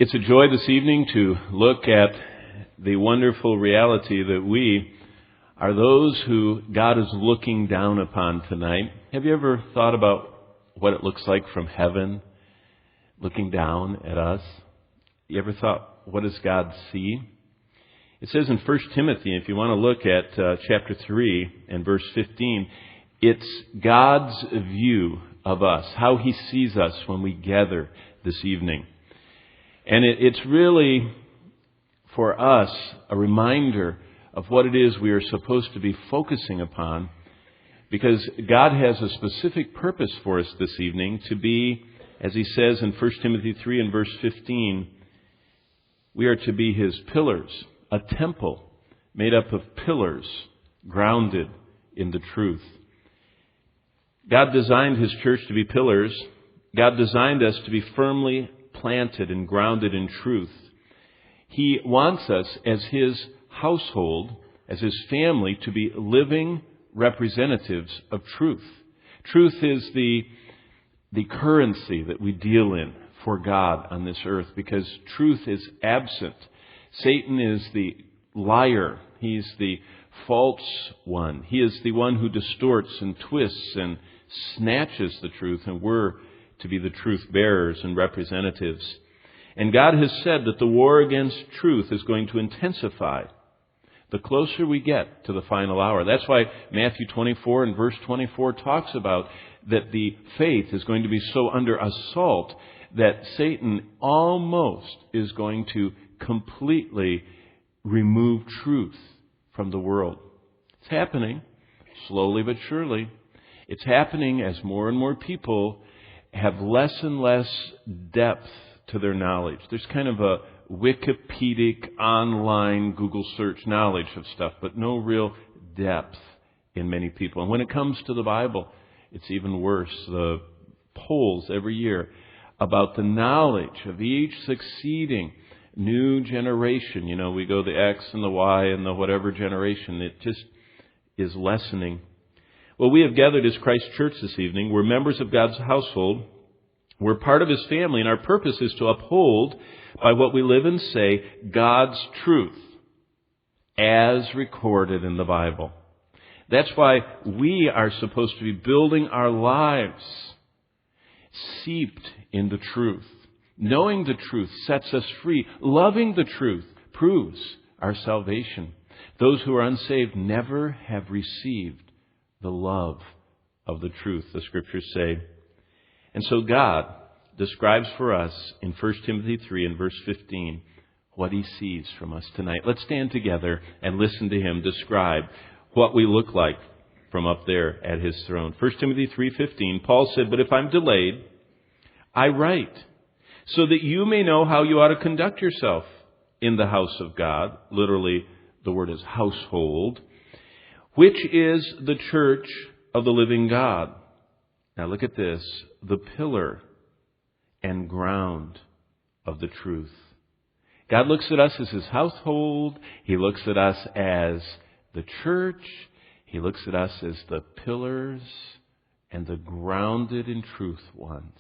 It's a joy this evening to look at the wonderful reality that we are those who God is looking down upon tonight. Have you ever thought about what it looks like from heaven, looking down at us? You ever thought, what does God see? It says in 1 Timothy, if you want to look at chapter 3 and verse 15, it's God's view of us, how He sees us when we gather this evening. And it's really, for us, a reminder of what it is we are supposed to be focusing upon, because God has a specific purpose for us this evening to be, as He says in 1 Timothy 3 and verse 15, we are to be His pillars, a temple made up of pillars grounded in the truth. God designed His church to be pillars. God designed us to be firmly planted and grounded in truth. He wants us as His household, as His family, to be living representatives of truth. Truth is the currency that we deal in for God on this earth, because truth is absent. Satan is the liar. He's the false one. He is the one who distorts and twists and snatches the truth, and we're to be the truth bearers and representatives. And God has said that the war against truth is going to intensify the closer we get to the final hour. That's why Matthew 24 and verse 24 talks about that the faith is going to be so under assault that Satan almost is going to completely remove truth from the world. It's happening, slowly but surely. It's happening as more and more people have less and less depth to their knowledge. There's kind of a Wikipedic online Google search knowledge of stuff, but no real depth in many people. And when it comes to the Bible, it's even worse. The polls every year about the knowledge of each succeeding new generation. You know, we go the X and the Y and the whatever generation. It just is lessening. Well, we have gathered as Christ Church this evening. We're members of God's household. We're part of His family, and our purpose is to uphold, by what we live and say, God's truth as recorded in the Bible. That's why we are supposed to be building our lives seeped in the truth. Knowing the truth sets us free. Loving the truth proves our salvation. Those who are unsaved never have received the love of the truth, the Scriptures say. And so God describes for us in 1 Timothy 3 and verse 15 what He sees from us tonight. Let's stand together and listen to Him describe what we look like from up there at His throne. 1 Timothy 3:15, Paul said, "But if I'm delayed, I write, so that you may know how you ought to conduct yourself in the house of God." Literally, the word is household, which is the church of the living God. Now look at this, the pillar and ground of the truth. God looks at us as His household. He looks at us as the church. He looks at us as the pillars and the grounded in truth ones.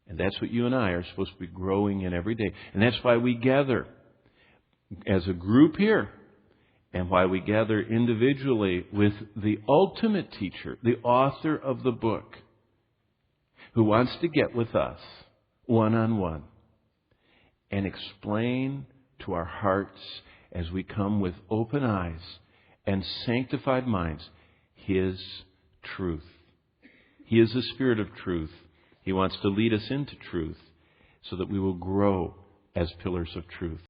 And that's what you and I are supposed to be growing in every day. And that's why we gather as a group here, and why we gather individually with the ultimate teacher, the author of the book, who wants to get with us one-on-one and explain to our hearts as we come with open eyes and sanctified minds His truth. He is the Spirit of truth. He wants to lead us into truth so that we will grow as pillars of truth.